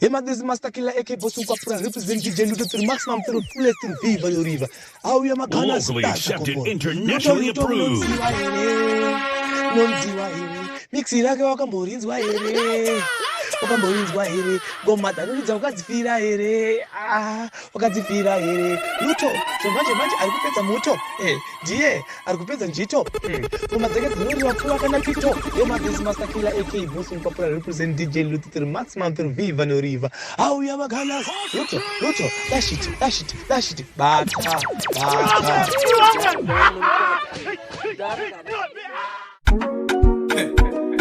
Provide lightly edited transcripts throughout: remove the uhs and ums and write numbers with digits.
Ema this master killer AK Bosu Kapra represent DJ Lutto to the maximum to the fullest to viva your river. How you makana locally accepted, internationally approved. Mixtape wakamborinzwa here. Wakamborinzwa here. Gomata nonidza wakadzifira here. Wakadzifira here. Lutto, manje arikupedza moto. Ndiye arikupedza njito. Ngoma dzake dzinoriwa pfuwa kana pito. Ema this master killer AK Bosu Kapra represent DJ Lutto to the maximum to the viva your river. How you makana Lutto, dash it. Bata.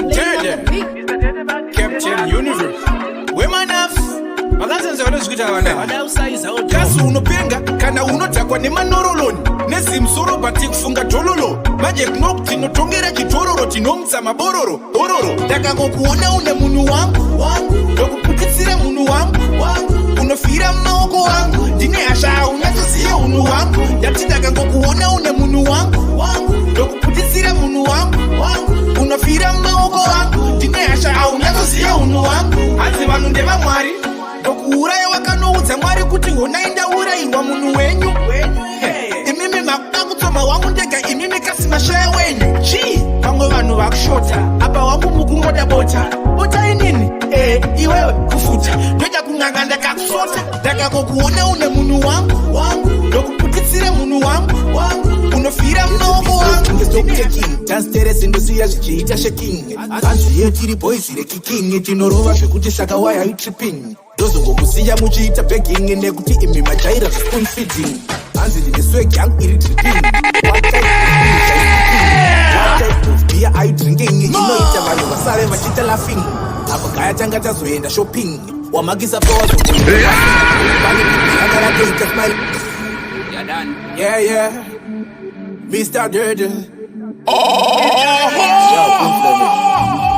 Dhedhe, Captain Universe. Women have akazenza vanozvikuita vana kasi unopenga kana unotakwa nemanoroloni nezimsoro bati kufunga dhololo manje kunoku tinotongera chitororo tinomutsa mabororo bororo ndakangokuona une munhu wangu ndokuputitsira munhu wangu unofira mumaoko wangu ndine hasha haunatsoziva unhu wangu ndati ndakangokuona une munhu wangu ndokuputitsira munhu wangu unofira mumaoko wangu ndine hasha haunatsoziva unhu wangu hanzi vanhu ndevamwari ndokuuraya wakanoudza mwari kuti honaenda urayiwa munhu wenyu imimi makuda kutsoma wangu ndega imimi kasimashaya wenyu chii vamwe vanhu vakushota apa wangu mukungoda bota inini iwewe kufuta ndoda kun'anga ndakakusota ndakakokuona une munhu wangu ndokuputitsira munhu wangu unofira mumaoko wangu tansteresi ndosiya zvichiita sheking hanzi yetiri boys rekicking tinorova zvekuti saka why are you tripping ndozongokusiya muchiita begging nekuti imi majaira zvispoon feeding hanzi ndine swag yangu iri dripping beer are you drinking inoita vanhu vasare vachiita laughing apo gaya tanga tazoenda shopping wamakisa yeah Mr. Dhedhe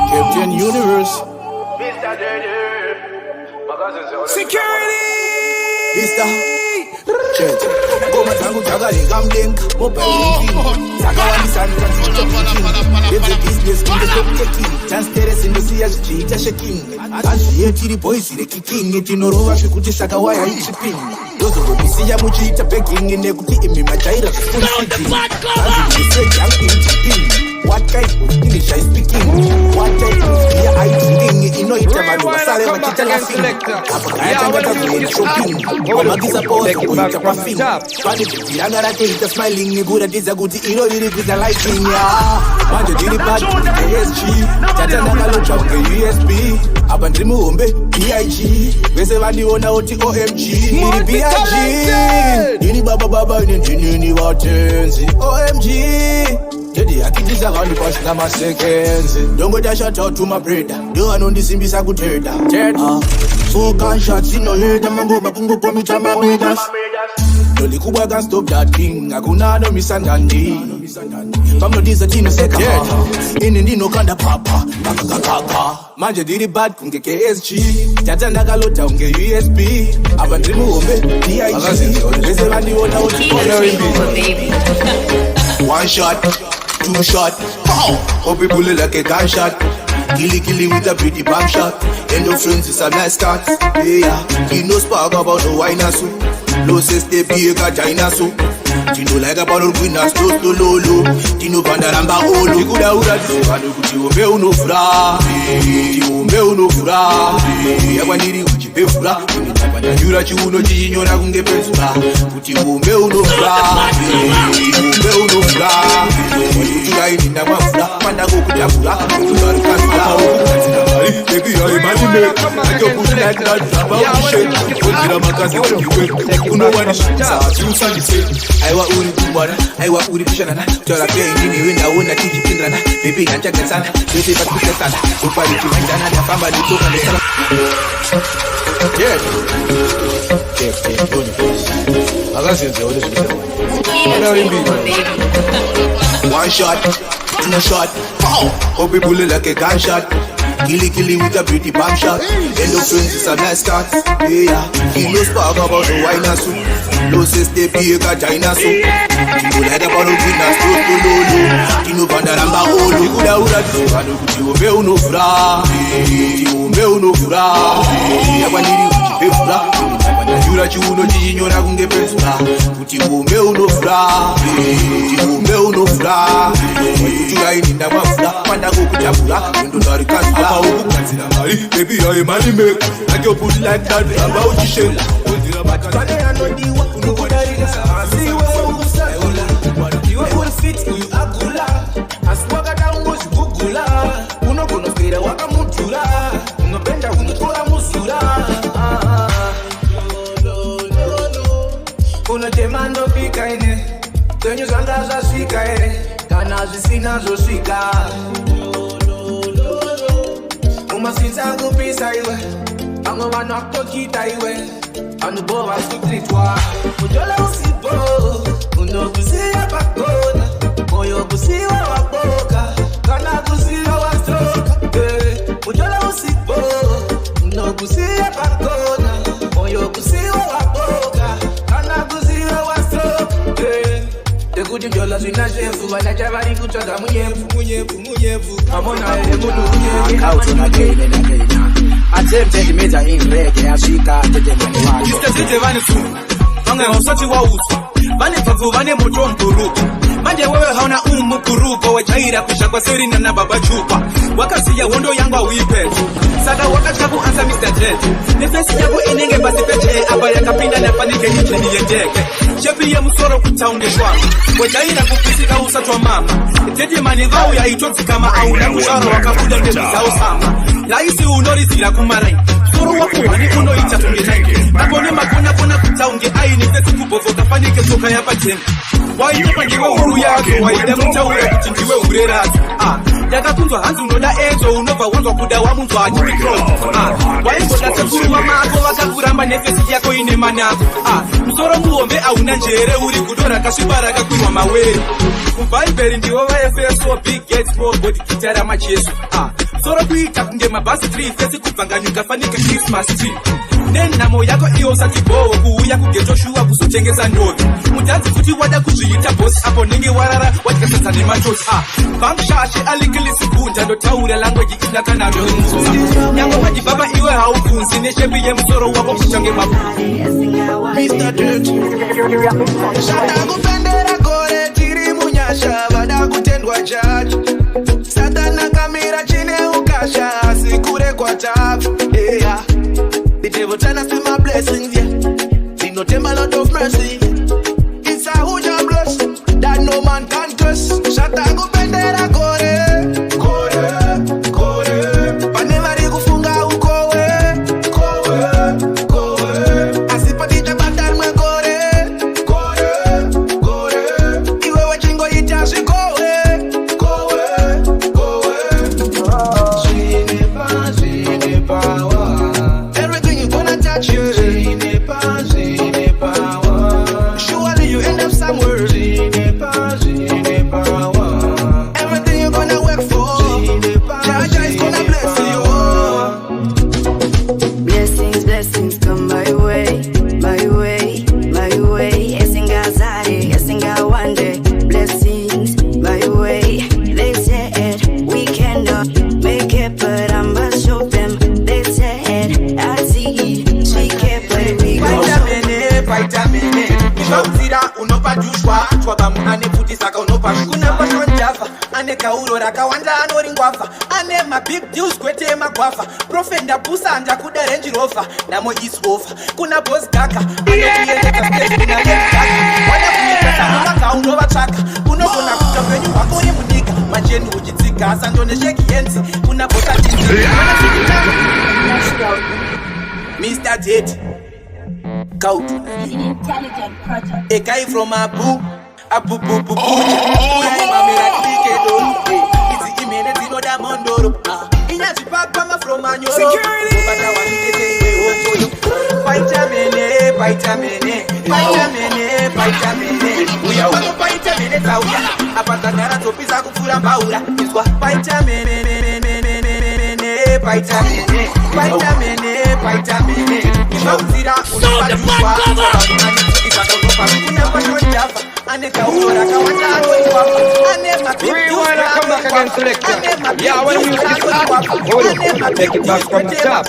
Captain Universe Mr. Dhedhe Security Mr. Chete Goma zangu dzakaringa mudenga mobile banking dzakawanisana It's a business in the top taking Transparency ndosiya zvichiita shaking hanzi yetiri boys rekicking tinorova zvekuti saka why are you tripping ndozongondisiya muchiita begging nekuti imi majaira zvispoon feeding hanzi ndine swag yangu iri dripping What type of English are you speaking? What type of beer are you drinking? Inoita vanhu vasare vachiita laughing apo gaya tanga tazoenda shopping wamakisa poza kuita pafing pane bhiti ranga ratoita smiling nekuratidza kuti iro riri kuita lighting manje ndiri pati ASG tata ndakalotsva kunge USB apa ndiri muhombe BIG vese vandiona kuti OMG iri BIG ini baba ine ndinini vatenzi OMG Dhedhe akitisa vanhu pasina masekenzi ndongoita shout out to my brother ndo vanondisimbisa kudhedha four gunshots inoyeda mangoma kungokomita mamedas ndolikubwa can stop that thing hakuna anomisandanti pamnodiza tinoseka ini ndinokanda papa kakakaka manje ndiri bad kunge KSG tata ndakalota unge USB apa ndiri muhombe DIG vese vandiona kuti one shot, two shot, pow! Hope people like a gunshot. Killy with a pretty bang shot. End of friends is a nice start. Yeah, he knows spark about no wine so. Low says they be a dinosaur. Tino like a bottle queen as close to Lolo. Tino Pandaramba Olo. You could have done it. You will no fra. You will no fra. You want to be fra. You are you know Gino Nagunge Pesura. Put you will no fra. You will no fra. You are in the Mafra. Mandago Kudabula. You are the Casla. Baby, I imagine it. I don't put like that. About shit. You know what is Aiwa uri kubara, aiwa uri pishanana Tora pia indini wina una tiki pindrana Bibi ganja getsana, bibi bat kutetana Upari kimanjana, nafamba nitoka nesana Agasinze wale zubisa one shot, two shot, pow! Hope people like a gunshot Killy with a pretty back shot. End of friends is a nice start. Yeah, he knows spark about the wine and soup. No sister be a China soup. You let up on the winner, stop to lolo. You know Vanda Ramba Olo. You could have you will no fra. You will no fra. You Jura chuno chinyora kunge pesura kuti bombe unofura bombe unofura jura ininda mafura panda kokutapura ndondari kasura apa ukugadzira mari baby I money make like you put like that about to shell ndira bakane anodiwa unokudarira asiwe usayola iwe uri fit uyu agula aswaka tangozi gugula unogonofera wakamutura unopenda unotora musura unotemando pika ine kwenye zanga zasvika kana zvisina zvosvika umasvitsa kupisa iwe vamwe vanhu vakutokita iwe vanhu bo vasitritwa utola usipo unokusiya pakona moyo kusiwa waboka kana kusiwa wastroka utola usipo unokusiya pakona moyo kusiwa waboka kuti njola zvina zvefu vana chavari kutsvaga munyevu amona ere munhu attempted major in reggae asvika tetemani wacho tete vane pfuma vamwe hausati wauswa vane pfapfu vane moto muguruko manje wewe hauna muguruko wajaira kusha kwa serina na baba chupa wakaziya hondo yangu hauipedzi saka wakatya kuansa Mr. Dhedhe nefesi yako inenge pasi peche apa yakapinda nafanike injini yendeke shepi yemusoro kutaundeshwa wajaira kupisika usatwa mama Dhedhe mani vau yaitodzi kama auna kusharo wakabuda ndezvisao sama laisi unorizira kumarai soro wako hani unoita tungenaike nakone makona kutaunge aini fesi kubovoka fanike soka yapateni waitopa ndiwe huru yazo waida kutaura kuti ndiwe hurerazo yakakunzwa hanzi unoda edzo unobva wanzwa kuda wamunzwa achipikrozi waimboda sekuruma mako vakakuramba nefesi yako ine manako musoro muhombe hauna njere uri gudo rakasviba rakakwirwa mawere mubhaibheri ndivo vaefeso big gates small body gitara majesu soro kuita kunge mabhasi 3 fesi kubvanganyuka fanike Christmas tree nenhamo yako iyo usati bowo kuuya kugetoshuwa kuzotengesa ndovi mudhadzi futi wada kuzviita bosi apo nenge warara watyasatsa nematosi bamshashe alikilisigunda ndotaura langweji isina kana ndomuzosa nyangwe majibaba iwe haukunzi neshepi yemusoro wako kuchange mabu Mr. Dhedhe shada kupendera gore tiri munyasha vada kutendwa jaji satana kamira chine ukasha sikure kwa tafu the devil trying to steal my blessings, yeah. He no take a lot of mercy. It's a huge blush that no man can curse. Shata go pendera kore. Paneva rigu funga ukowe. Asipati jabata mwe kore. Iwe wachingo itashi kowe. Zine pa. Surely you end up somewhere. Everything you're gonna work for, Jaja is gonna bless you. Blessings come my way. Esingazare, esingawande. Blessings my way. They said we cannot make it, but I must show them. They said I see. Vaitamene unopadushwa twabamuna nefuti saka unopashu kuna pashonjafa ane kauro rakawanda anoringwafa ane mabig deals kwete magwafa profenda pusa ndakuda Range Rover namo iswofa kuna boss gaka anokuendeka space kuna lemgaka wada kuita sanonaka unovatsvaka unogona kuta penyu wako uri munyika majeni uchitsiga sandonesheki yenzi kuna bosa Mr. Dhedhe Kautu Ekai from Abu Uya imamera kike do Izi imene zino da mondoro Inya chipapa from Anyoro Bata wanitete iwe okoyo Paitamene Uya wako paitamene tauya Apatagara topisa kufura mbaura Iswa paitamene Yeah, when you take it back from the top.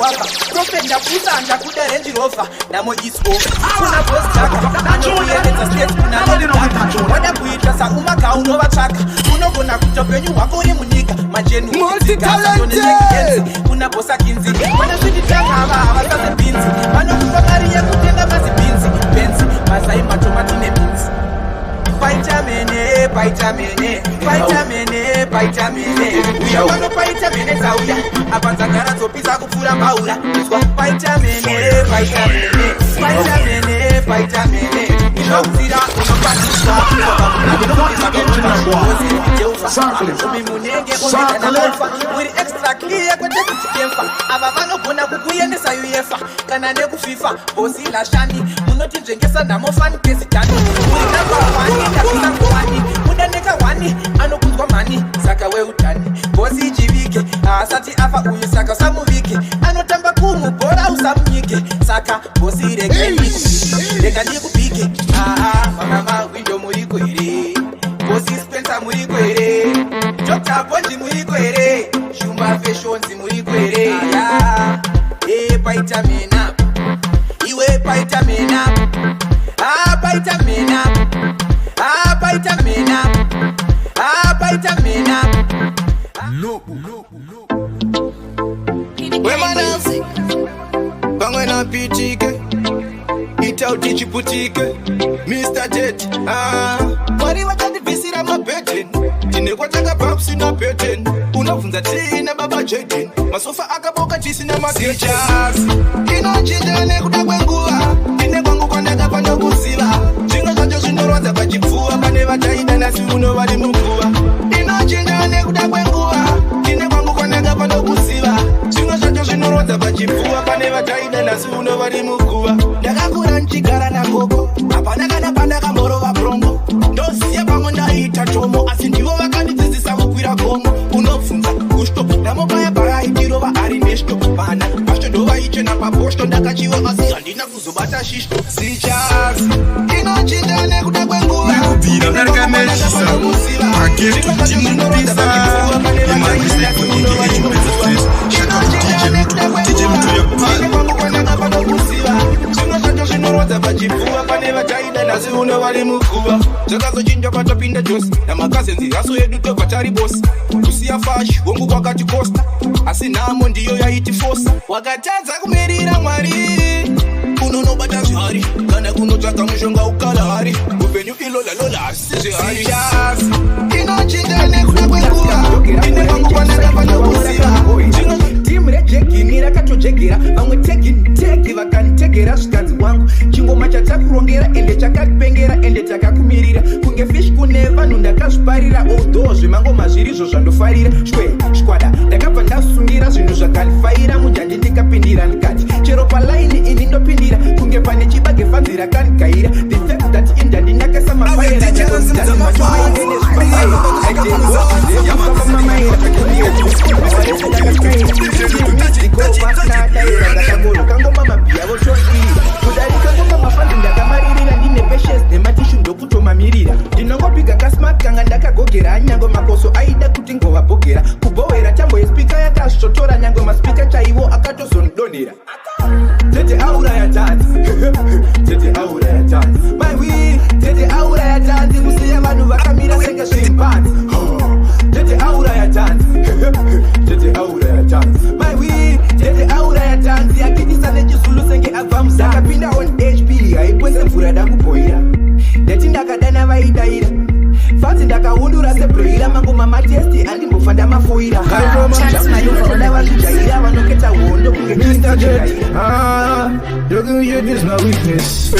Mr. Jet, Mari wakati visira mabeten Tine kwa taka papsi na peten Unafunza tina baba jetin Masofa akaboka chisi na mateachers Kino chindane kutakwengua Tine kwangu kwa ndaka pano kusila Chinga kacho shinoroza pachifua Pane vataida nasi uno wali mkua Kino chindane kutakwengua Tine kwangu kwa ndaka pano kusila Chinga kacho shinoroza pachifua Pane vataida nasi uno wali mkua Ndaka kura nchikara na koko Apana moro wa brongo Ndosia pamonda ita chomo Asindiwo wakani tizisa kukwira kongo Unofunza kushto Namo baya para itiro wa arinesto Pana Pasto dowa iche na paposto Ndakachiwa asi andina kuzubata shisto Sichas Kino chindane kutakwenguwa Nakupira narika meshisa Paketu timupisa Imagine kuningi ejumeza stress Shaka DJ mtu ya pana Pachifua pane vataida nasi uno wali mkua Zakazo chinja patapinda josi Na makazenzi aso yeduto patari boss Kusia fash, wongu kwa kati costa Asinamo ndiyo ya iti fosa Wakatanza kumirira mwari Unono batazi hari Kana kunotaka mshonga ukalari Upenyu ilola lola asisi hari Sijas Kino chindane kutakwenguwa Kine wangu kwa nakapana kusila Team rejeki nira kato jegera Vamwe teki vakantegera shikazi wangu Chingoma chatakurongera ende chakapengera ende chakakumirira Kunge fish kuneva nundakasparira Odozwe mango mazvirizo zvandofarira Shwe, shkwada, ndakabva ndasungira zvinhu zvakalifaira Mujandi ndikapindira ndikati Chero palaini ini ndopindira Kunge pane chibage fanzi rakanikaira The fact that inda ndinakasa mafaira Nyako mtasi machomaine nezvipasaira Kangoma mabia voshoni Kudarika ngoma mafandi ndakamaririra Ndine patience nematishu ndokutomamirira Ndinongopiga kasmart kanga ndakagogera Nyango makoso aida kuti ngovabogera Kubowera tambo yespika yakashotora Nyango maspika chaivo akatozondonera Tete aura ya dance Tete aura ya dance My way Tete aura ya dance Kusiya vanu vakamira senge shrimpanzi Tete aura ya dance Tete aura ya dance My way Tete aura ya dance Yakitisa nechisulu senge avamza Akapinda on HP Haipwense mvura dakupoira Ndeti ndakadana vaidaira Fansi ndakaundura sebreira Mango mama testi Andimbofanda mafoira Chance na yufa Oda wazijaira Vanoketa wondo Kunge kista jekaira Dogging you is my weakness.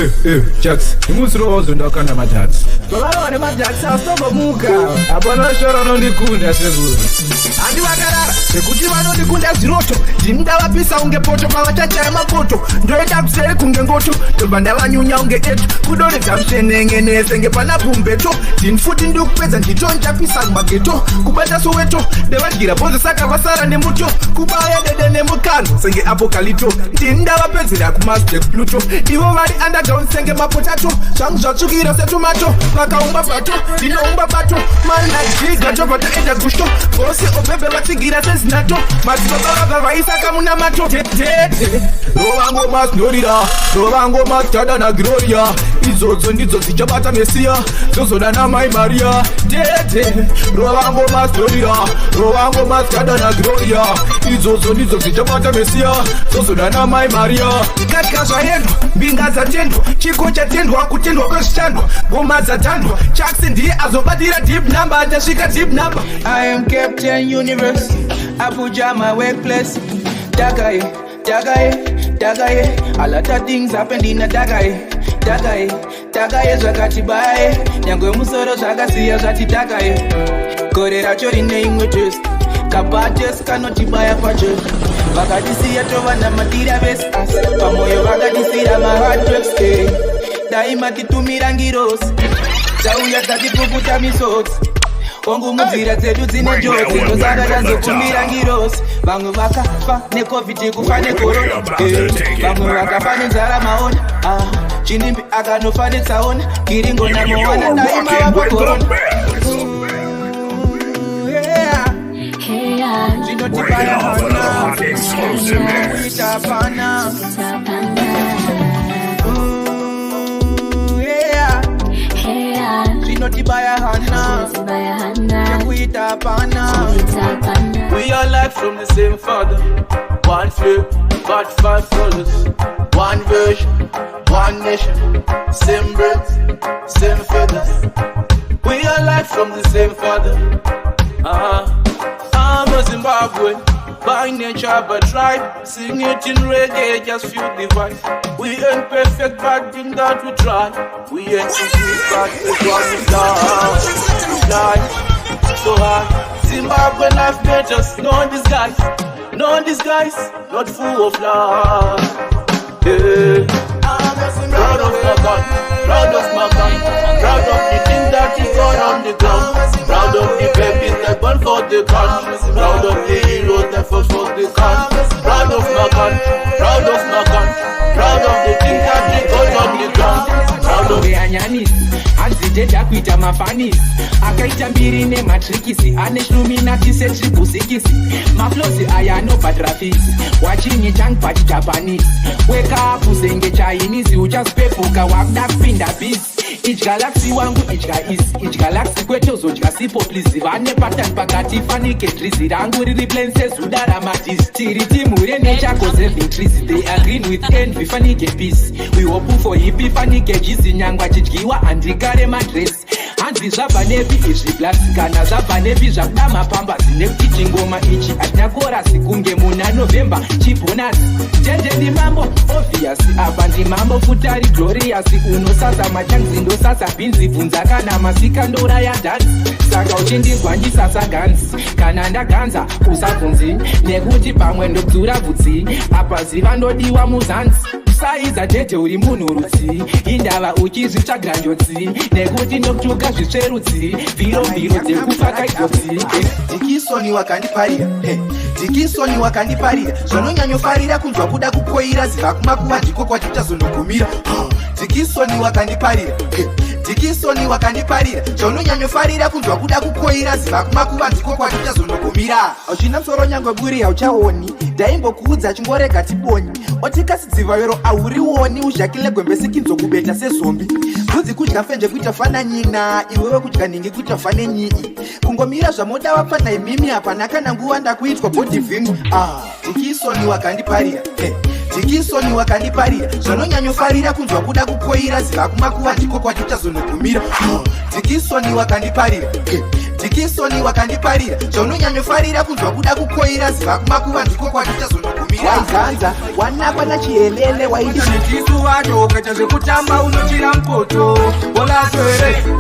Jax, you must throw us on the kind of my jacks. But I don't want my jacks, I'll stop a mooka. I'm not sure I don't need cool, that's a good. And you are gonna, the Kutima no the good as Roto. Jinda Pisa on the photo, Mavacha, my photo. Dread up, say, Kungangoto, the Bandala Nunya get it. Good on it, I'm saying, and anything upon a boom beto. Tin foot in Duke present, he joined Japisa Mageto, Kubata Soweto, the Vagira, the Sakavasara Nemuto, Kubaya, the Nemukan, sing Apocalito, Tinda Pezida, Master Pluto, the already underground, sing a potato, some Jatsugira, a tomato, Makaumba Bato, Dinomba Bato, man like Giga, but the Gusto, Bossy of Bebatigira says Nato, Matsuba Raisa Kamuna Mato, Rolango Mas Gloria, Rolango Mas Tadana Gloria, Izo Nizo Jabata Messia, Zosodana my Maria, Rolango Mas Gloria, Rolango Mas Tadana Gloria, Izo Nizo Jabata Messia, Zosodana my Maria, Kakaza Yendo, Bingaza Tendo, Chico Chatendo, Akutendo, Kostando, Gomaza Tando, Jackson D, Azobadira deep number, Jessica deep number. I am Captain Universe, Abuja my workplace, Dagae, Dagae, Dagae, a lot of things happen in a Dagae, Dagae, Dagae Zakatibae, Yango Musoro Zagasia Zati Dagae, Korera Chorine English, Kapates cannot buy a purchase. Vakadisi ya tova na matira best as pamoyo vakadisi ya mahatrex daima titumirangiros Zauya zati puputa misot Ongu muzira zedu zine joti Kozaka janzo kumirangiros Vangu vakafa ne COVID kufane korona Vangu vakafane zara maona Chinimbi akanofane tsaona Kiringo na moana daima wapo korona Exclusive mix. We are like from the same father. One flip, but 5 colors. One version, one nation. Same breath, same feathers. We are like from the same father. I'm a Zimbabwe, by nature but tribe. Sing it in reggae, just feel the vibe. We ain't perfect, but in that we try. We ain't complete, but it's what we fly. So high, Zimbabwe life matters, no disguise. No disguise, not full of love. Yeah. Proud of my God, proud of my God, proud of the thing that is going on the ground. Proud of the babies that born for the country. Proud of the heroes that fought for the country. Proud of my God, proud of my God, proud of the thing that is going on the ground. Proud of the Anyanis, Anzideda kuita mafanis. Akaita mbiri ne matrikisi. Aneshluminati se tribusikisi. Maflosi ayano patrafisi. Wachinyi chang pati Japanese. Wake up usenge Chinese. Uchaspepuka wabda kupinda peace. Each galaxy wangu, each guy is. Each galaxy kweto zojka sipo please. Vane pattern pakati fanike trizi. Rangu replaces udara matis. Tiriti mure nature cause trees. They agree with envy fanike peace. We hope for hippie fanike jizi nyangwa chichkiwa andikare madress. Hanzi zvabanepi izvi blasikana zvabanepi zvakuda mapamba zinekuti chingoma ichi atinakora sikunge muna November chibonasi jeje ndimambo obvious apa ndimambo futari glorious unosasa machanzi ndosasa bhinzi bvunza kana masika ndoraya dhanzi saka uchindigwanyisa saganzi kana ndaganza usabvunzi nekuti pamwe ndodzura bvudzi apa ziva ndodiwa muzanzi saiza Dhedhe uri munhu rudzi indava uchizvitsvagira njodzi nekuti ndokutuka zvitsverudzi mbiro dzekupaka igotsi dhikisoni wakandiparira dhikisoni wakandiparira zvanonyanyofarira kunzwa kuda kukoira ziva kumakuva ndiko kwatichazonogumira dhikisoni wakandiparira dhikisoni wakandiparira zvaunonyanyofarira kunzwa kuda kukoira ziva kumakuva ndiko kwatichazonogumira hauchina musoro nyangwe buri hauchaoni ndaimbokuudza chingorega tibonyi otikasidziva yoro aurioni uzhakile gwembesikinzo kubeta sezombi bvudzi kudya fenje kuita fananyina iwewe kudya nhingi kuita fanenyi'i kungomira zvamoda wapana imimi hapana kana nguva ndakuitwa bodivhimwe dhikisoni wakandiparira dhikisoni wakandiparira zvanonyanyofarira kunzwa kuda kukoira ziva kumakuva ndiko kwatichazonogumira dhikisoni wakandiparira dhikisoni wakandiparira zvaunonyanyofarira kunzwa kuda kukoira ziva kumakuva ndiko kwatichazonokumira waizanza wanakwa nachihelele waiditisu wacho ukaita zvekutamba unochira mpoto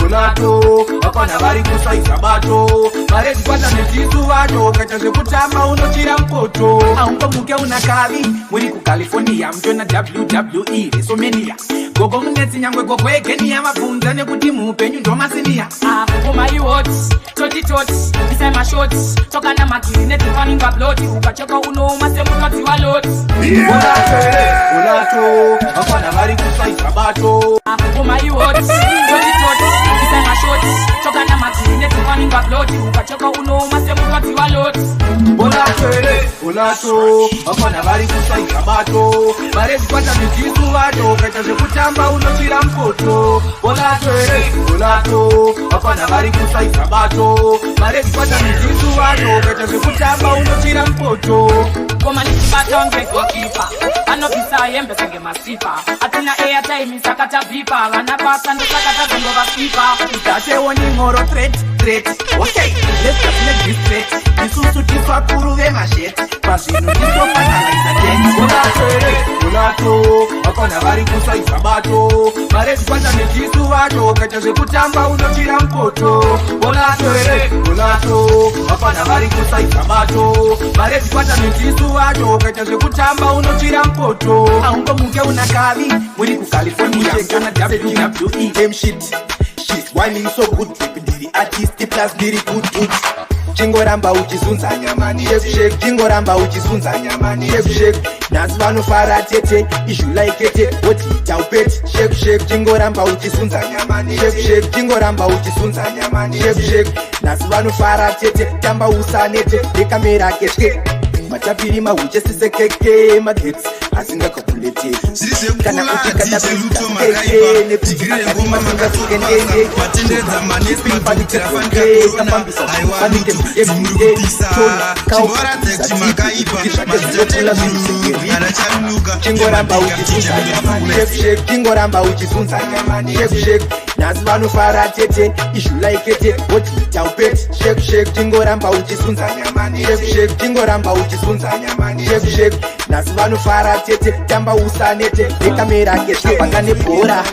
olato vakwana vari kusaiza bato varezikwata netisu vacho ukaita zvekutamba unochira mpoto aungomuke una kavi muri kucalifornia mutona WWE resomenia gogo munetsi nyangwe gogo egenia mabvunza nekuti muupenyu ndomasiniya umaiwot totitoti isai mashoti tokana magiri netifaninga bloti ukacheka unouma semunodziwa loti olato vakwana vari kusaiza bato umaiwot totitoti isai mashoti tokana magiri netifaninga bloti ukacheka unouma semunodziwa loti olato vakwana vari kusaiza bato varezikwata mitisu vacho ukaita zvekutamba unochira mpoto olato vakwana vari kusaiza bato varezikwata mitisu vacho ukaita zvekutamba unochira mpoto koma ndichibata ngegokipa anobvisa hembe senge masipa atina airtime sakatavipa vana basa ndosakatazondovasipa idatewo nyingoro threat okay let's just make this straight isusu tifakuru vemasheti pazvinhu tisofananiza olato vakwana vari kusaiza bato varezikwata netisu vacho ukaita zvekutamba unochira mpoto olato vakwana vari kusaiza bato varezikwata netisu vacho ukaita zvekutamba unochira mpoto aungomuke una kavi muri kucalifornia kana WWE shit she's whining so good ndiri artist plus ndiri good chingoramba uchizunza nyamani shake chingoramba uchizunza nyamani shake nhasi vanofara tete izvulaikete woti taupeti shake chingoramba uchizunza nyamani shake chingoramba uchizunza nyamani shake nhasi vanofara tete tamba usanete nekamera keshke matapiri mahuchesisekeke magetsi asingakakuleteki kana kuti chingoramba uchizunza nyamani shake nhasi vanofara tete izvulaikete woti taupeti shake chingoramba uchizunza nyamani shake chingoramba uchizunza nyamani shake nhasi vanofara tete tamba usanete nekamera keshapanga nebhora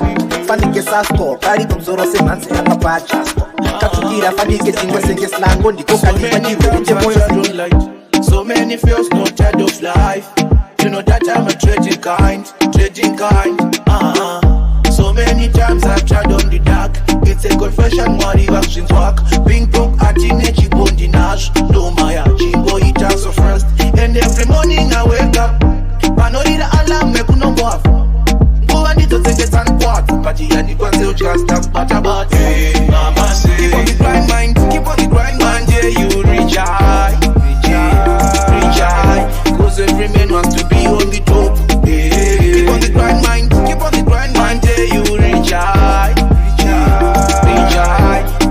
fanike sasto kari kumzoro semhanzi akapachasto katukira fanike chingwe senge slango ndiko kanipa chirwere chemoyo. So many feels no tired of life. You know that I'm a trading kind. So many times I've tried on the dark. It's a confession, what the actions work. Ping pong, atine chibondi nash. No maya, chimbo it has so first. And every morning I wake up. Panorira alarm, me kuno mwafu. Go and it doesn't get unquat. But you need one say just stop, but about hey, mama say. Keep on the grind mind, yeah, you reach high. Cause every man wants to be on the top. Keep on the grind mind, yeah, you reach high.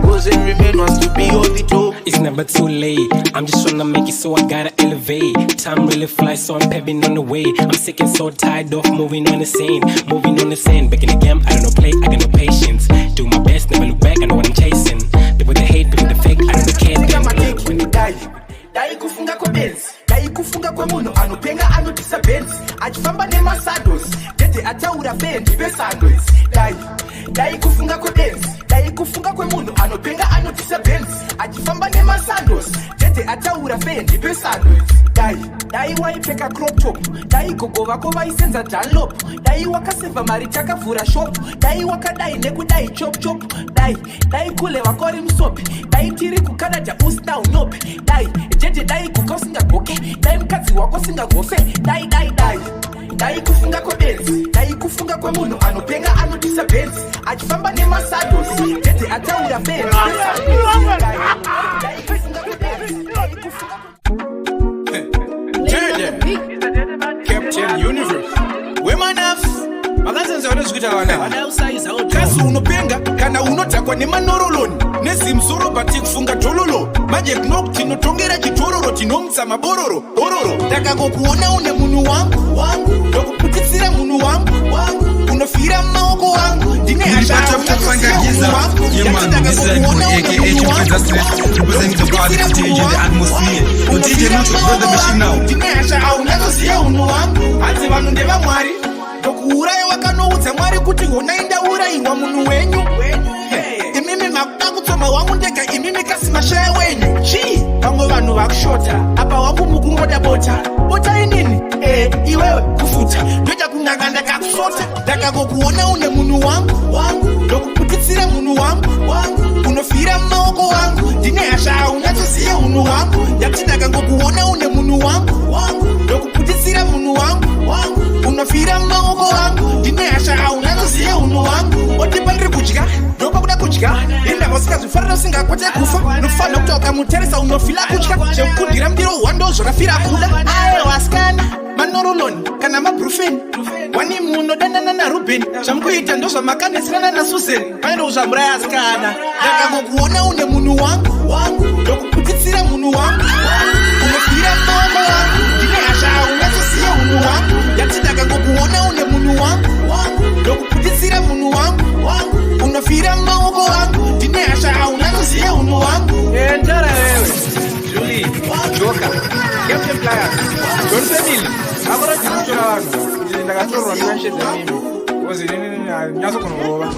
Cause every man wants to be on the top. It's never too late. I'm just trying to make it, so I gotta elevate. Time really flies, so I'm pepping on the way. I'm sick and so tired of moving on the scene. Back in the game, I don't know play, I got no patience. Do my best, never look back, I know what I'm chasing. People the hate, people the fake, I don't care them. Dai kufunga kwa benzi, dai kufunga kwa munhu anopenga anotisa benzi, achifamba nemasados, Dhedhe ataura bendi besandos. Dai kufunga kwa benzi, dai kufunga kwa munhu anopenga anotisa benzi, achifamba nemasados, Dhedhe ataura bendi besandos. Dai waipfeka crop top, dai gogo vako vaisenza Dunlop, dai wakaseva mari takavhura shop, dai wakadai nekudai chop chop, dai kule vakori musopi, dai tiri kukanada usina unopi, Dhedhe dai kuka usingagoke, dai mukadzi wako usingagofe, dai kufunga kwa benzi, dai kufunga kwa munhu anopenga anotisa benzi, achifamba nemasados, Dhedhe ataura benzi besandos. Dai kufunga kwa benzi, dai kufunga kwa Captain Universe. Women have akazenza vanozvikuita vana kasi unopenga kana unotakwa nemanoroloni nezimsoro bati kufunga tololo manje kunoku tinotongera chitororo tinomutsa mabororo ndakakokuona une munhu wangu ndokuputitsira munhu wangu unofira mumaoko wangu ndine hasha Yeah man, this is a good aka Chimpeza Stress, representing the party stage in the atmosphere. So DJ Lutto, run the machine now. Dinasha au nazosia unowangu Hati vanu ndeva mwari Tokuuraye wakanoudza mwari kuti unaenda uraiwa munhu wenyu Imimi makuda kutsoma wangu ndega imimi kasimashaya wenyu Chii, vamwe vanhu vakushota Apa wangu mukungoda bota Bota inini? Iwewe kufuta Ndoja kunanga ndakakusota Ndakakokuona une munhu wangu Ndokuputitsira munhu wangu Unofira maoko wangu Ndine hasha unazoziya unhu wangu Ndakti ndakangokuona une munhu wangu Ndokuputitsira munhu wangu Unofira maoko wangu Ndine hasha unazoziya unhu wangu Otipa ndiri kudya Ndopa kuda kudya Inda vasingazvifarira usingakwete kufa Nofana kuti wakamuteresa unofila kudya Chekudira mdiro wando zvakafira kuda Aye wasikana manoroloni kana mabrufeni wani muno danana na Ruben chamkuita ndozva makanesana na Susan paino zvamuraya asikana ndakangokuona une munhu wangu ndokuputitsira munhu wangu unofira maoko wangu ndine hasha unazoziya unhu wangu ndati ndakangokuona une munhu wangu ndokuputitsira munhu wangu unofira maoko wangu ndine hasha unazoziya unhu wangu ndara wewe Julie Joka Captain Player John Fedil Agora timuchora vanhu ndakatorwa ndivashedza mimi kozi nini nyaso kunorova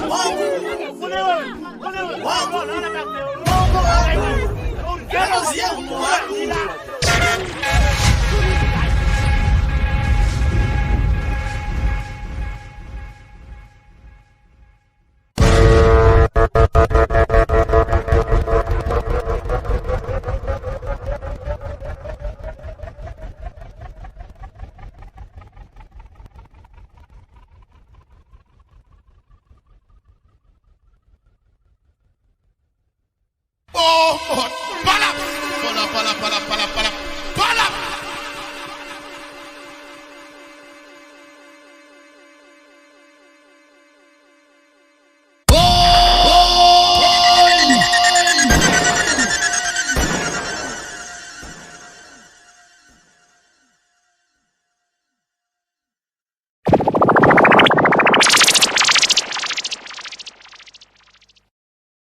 Pala.